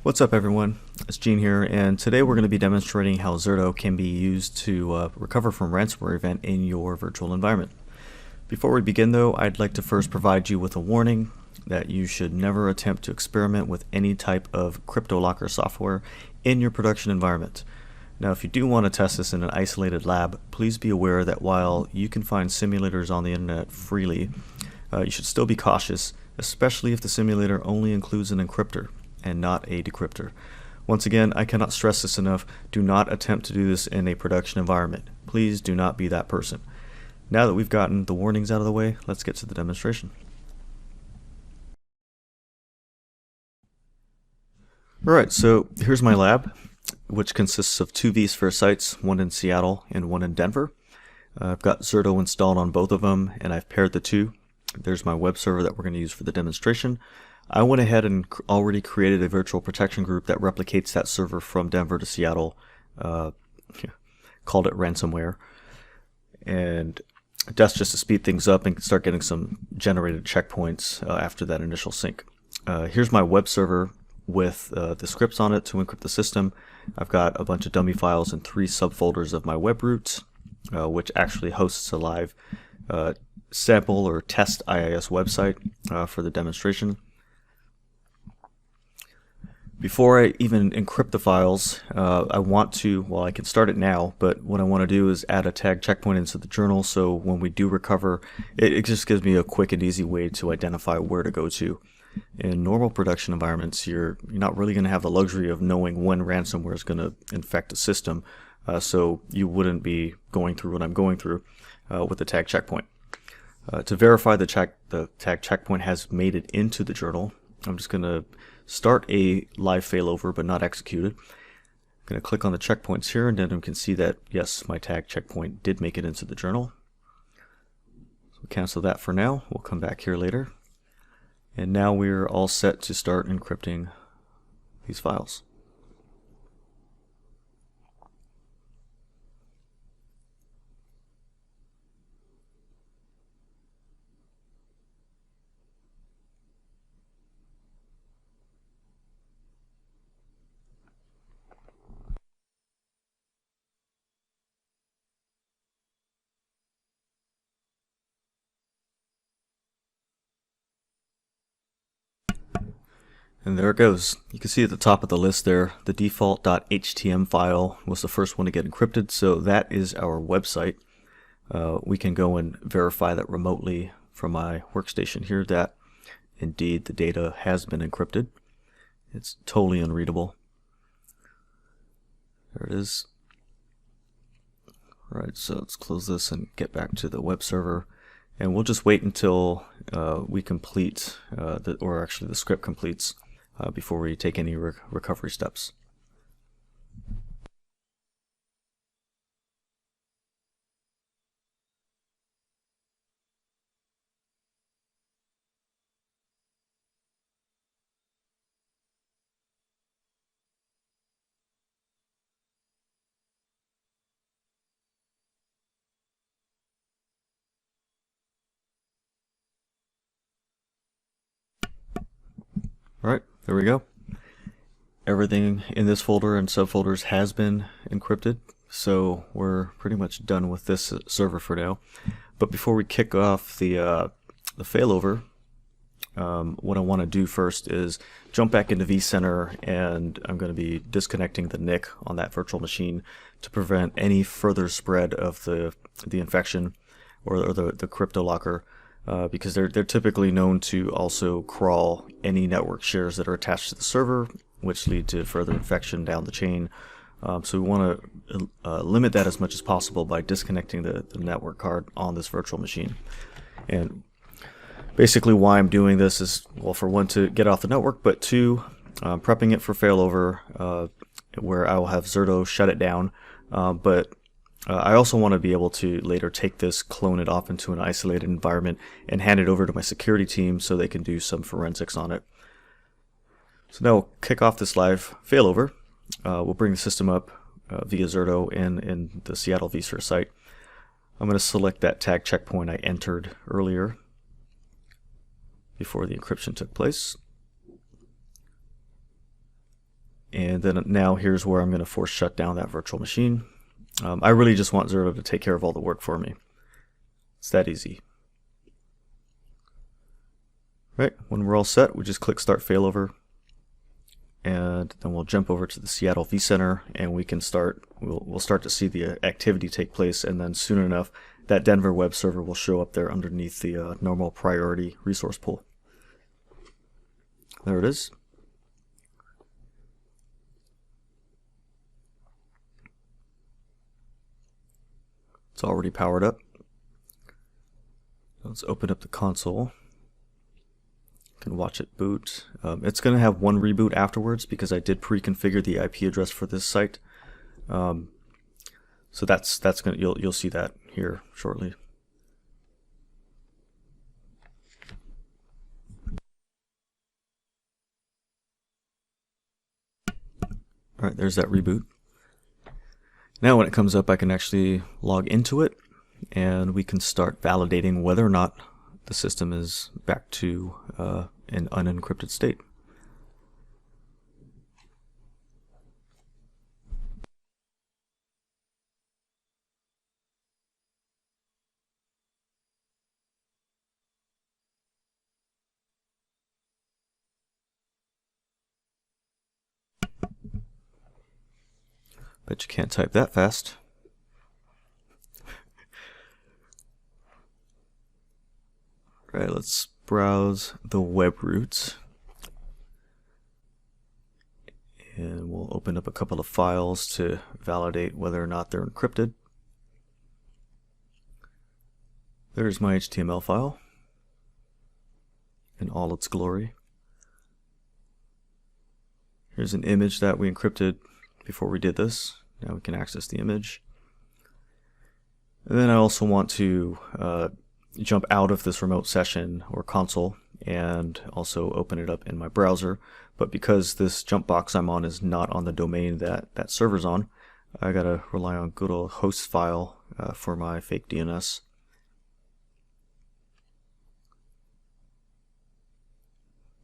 What's up everyone, it's Gene here, and today we're going to be demonstrating how Zerto can be used to recover from ransomware event in your virtual environment. Before we begin though, I'd like to first provide you with a warning that you should never attempt to experiment with any type of crypto locker software in your production environment. Now if you do want to test this in an isolated lab, please be aware that while you can find simulators on the internet freely, you should still be cautious, especially if the simulator only includes an encryptor and not a decryptor. Once again, I cannot stress this enough, do not attempt to do this in a production environment. Please do not be that person. Now that we've gotten the warnings out of the way, let's get to the demonstration. Alright, so here's my lab, which consists of two vSphere sites, one in Seattle and one in Denver. I've got Zerto installed on both of them, and I've paired the two. There's my web server that we're going to use for the demonstration. I went ahead and already created a virtual protection group that replicates that server from Denver to Seattle, called it Ransomware. And that's just to speed things up and start getting some generated checkpoints after that initial sync. Here's my web server with the scripts on it to encrypt the system. I've got a bunch of dummy files and 3 subfolders of my web root, which actually hosts a live sample or test IIS website for the demonstration. Before I even encrypt the files, I want to, well I can start it now, but what I want to do is add a tag checkpoint into the journal so when we do recover, it just gives me a quick and easy way to identify where to go to. In normal production environments, you're not really going to have the luxury of knowing when ransomware is going to infect a system, so you wouldn't be going through what I'm going through with the tag checkpoint. To verify the tag checkpoint has made it into the journal, I'm just going to start a live failover but not executed. I'm going to click on the checkpoints here, and then we can see that yes, my tag checkpoint did make it into the journal. So we'll cancel that for now. We'll come back here later. And now we're all set to start encrypting these files. And there it goes. You can see at the top of the list there, the default.htm file was the first one to get encrypted, so that is our website. We can go and verify that remotely from my workstation here that indeed the data has been encrypted. It's totally unreadable. There it is. Alright, so let's close this and get back to the web server. And we'll just wait until we complete, the script completes before we take any recovery steps. Alright, there we go. Everything in this folder and subfolders has been encrypted, so we're pretty much done with this server for now. But before we kick off the failover, what I want to do first is jump back into vCenter, and I'm going to be disconnecting the NIC on that virtual machine to prevent any further spread of the infection or the crypto locker. Because they're typically known to also crawl any network shares that are attached to the server, which lead to further infection down the chain. So we want to limit that as much as possible by disconnecting the network card on this virtual machine. And basically why I'm doing this is, well, for one, to get off the network, but two, prepping it for failover, where I will have Zerto shut it down. I also want to be able to later take this, clone it off into an isolated environment, and hand it over to my security team so they can do some forensics on it. So now we'll kick off this live failover. We'll bring the system up via Zerto in the Seattle vSphere site. I'm going to select that tag checkpoint I entered earlier before the encryption took place. And then now here's where I'm going to force shut down that virtual machine. I really just want Zerto to take care of all the work for me. It's that easy. Right, when we're all set, we just click Start Failover, and then we'll jump over to the Seattle vCenter, and we can start. We'll start to see the activity take place, and then soon enough, that Denver web server will show up there underneath the normal priority resource pool. There it is. It's already powered up. Let's open up the console. You can watch it boot. It's going to have one reboot afterwards because I did pre-configure the IP address for this site. So that's going to you'll see that here shortly. All right, there's that reboot. Now when it comes up, I can actually log into it, and we can start validating whether or not the system is back to an unencrypted state. Bet you can't type that fast. Right, let's browse the web routes. And we'll open up a couple of files to validate whether or not they're encrypted. There's my HTML file in all its glory. Here's an image that we encrypted before we did this. Now we can access the image. And then I also want to jump out of this remote session or console and also open it up in my browser. But because this jump box I'm on is not on the domain that that server's on, I gotta rely on good old host file for my fake DNS.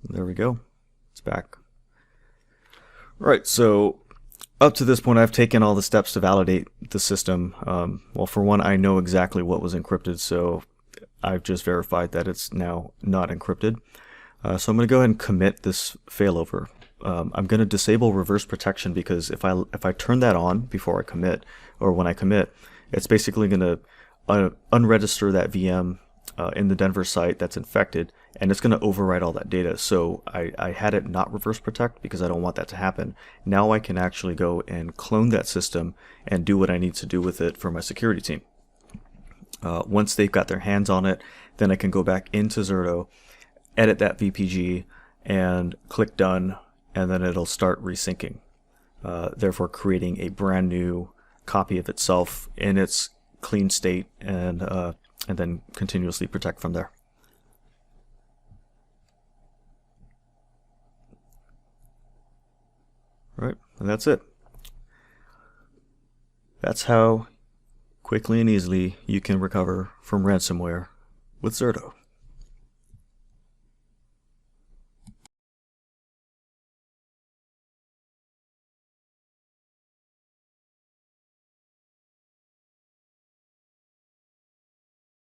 There we go. It's back. Right, so up to this point I've taken all the steps to validate the system. Well, for one, I know exactly what was encrypted, so I've just verified that it's now not encrypted. So I'm going to go ahead and commit this failover. I'm going to disable reverse protection because if I turn that on before I commit, or when I commit, it's basically going to unregister that VM in the Denver site that's infected, and it's going to overwrite all that data. So I had it not reverse protect because I don't want that to happen. Now I can actually go and clone that system and do what I need to do with it for my security team. Once they've got their hands on it, then I can go back into Zerto, edit that VPG, and click done, and then it'll start resyncing, therefore creating a brand new copy of itself in its clean state, and then continuously protect from there. Right, and that's it. That's how quickly and easily you can recover from ransomware with Zerto.